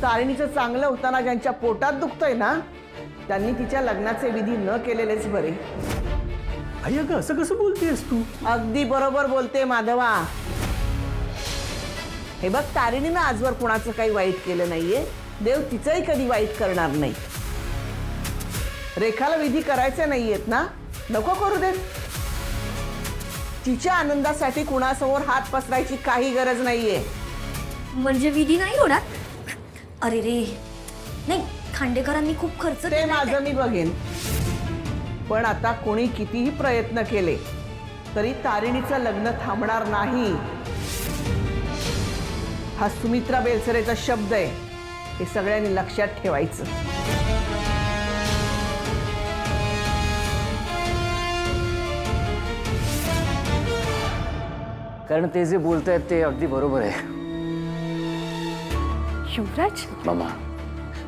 तारिणीचं चांगलं होताना ज्यांच्या पोटात दुखतंय ना, त्यांनी तिच्या लग्नाचे विधी न केलेलेच बरे. आई अगं असं कसं बोलतेस तू? अगदी बरोबर बोलते माधवा. हे बघ, तारिणीनं आजवर कुणाचं काही वाईट केलं नाहीये. देव तिचंही कधी वाईट करणार नाही. रेखाला विधी करायचे नाहीयेत ना, नको करू देत. तिच्या आनंदासाठी कुणासमोर हात पसरायची काही गरज नाहीये. म्हणजे विधी नाही होणार? अरे रे, नाही, खांडेकरांनी खूप खर्च ते केलाय. माझं मी बघेन. पण आता कोणी कितीही प्रयत्न केले तरी तारिणीचं लग्न थांबणार नाही. हा सुमित्रा बेलसरेचा शब्द आहे, हे सगळ्यांनी लक्षात ठेवायचं. कारण ते जे बोलतायत ते अगदी बरोबर आहे. युवराज, मामा,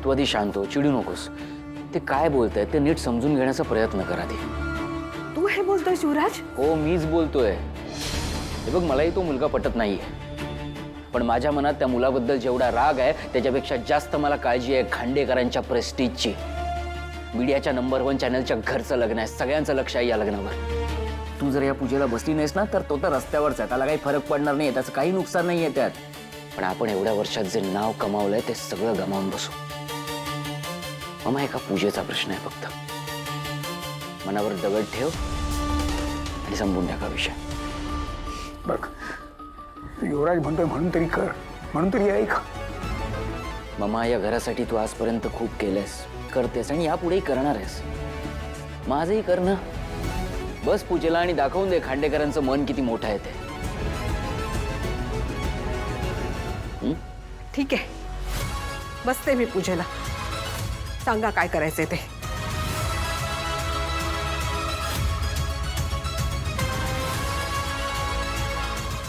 तू आधी शांत हो, चिडू नकोस. ते काय बोलतायत ते नीट समजून घेण्याचा प्रयत्न करा. ते तू हे बोलतोय युवराज? हो, मीच बोलतोय. हे बघ, मलाही तो मुलगा पटत नाहीये, पण माझ्या मनात त्या मुलाबद्दल जेवढा राग आहे त्याच्यापेक्षा जास्त मला काळजी आहे खांडेकरांच्या प्रेस्टीजची. मीडियाच्या नंबर 1 चॅनलच्या घरचं लग्न आहे, सगळ्यांचं लक्ष आहे या लग्नावर. तू जर या पूजेला बसली नाहीस ना तर तो तर रस्त्यावरच आहे, त्याला काही फरक पडणार नाही, त्याचं काही नुकसान नाही आहे त्यात. पण आपण एवढ्या वर्षात जे नाव कमावलंय ते सगळं गमावून बसू. मामा, एका पूजेचा प्रश्न आहे फक्त. मनावर दगड ठेव आणि संपून टाका विषय. बघ, युवराज म्हणतोय म्हणून तरी कर, म्हणून तरी ऐक. मामा, या घरासाठी तू आजपर्यंत खूप केलंयस, करतेस आणि यापुढेही करणार आहेस. माझंही करणं. बस पूजेला आणि दाखवून दे खांडेकरांचं मन किती मोठं आहे ते. ठीक आहे, बसते मी पूजेला. सांगा काय करायचंय ते.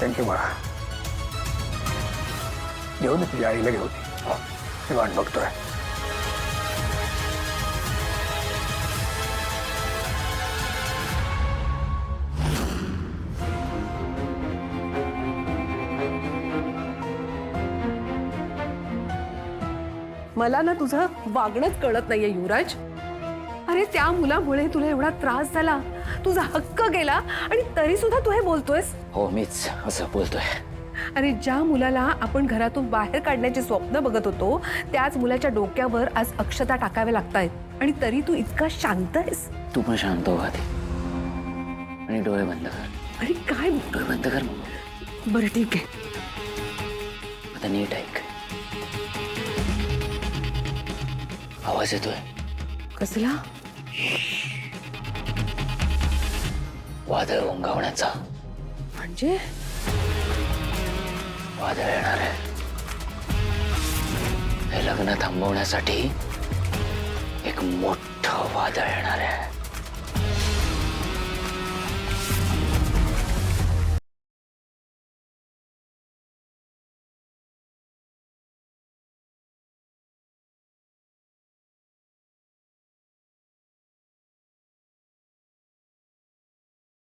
थँक्यू बाळा. घेऊन ये तुझ्या आईला, घेऊन ये. मी वाट बघतोय. मला ना तुझं वागणंच कळत नाहीये युवराज. अरे, त्या मुलामुळे तुला एवढा त्रास झाला, तुझा हक्क गेला, आणि तरी सुद्धा तू हे बोलतोयस. हो, मीच असं बोलतोय. अरे, ज्या मुलाला आपण घरातून बाहेर काढण्याचे स्वप्न बघत होतो त्याच मुलाच्या डोक्यावर आज अक्षता टाकाव्या लागतायत, आणि तरी तू इतका शांत आहेस. तू पण शांत हो आधी आणि डोळे बंद कर. अरे काय? डोळे बंद कर मामा. बरं, ठीक आहे. आता नीट ऐक. आवाज येतोय. कसला? वादळ ओंगावण्याचा. म्हणजे? वादळ येणार आहे. हे लग्न थांबवण्यासाठी एक मोठं वादळ येणार आहे.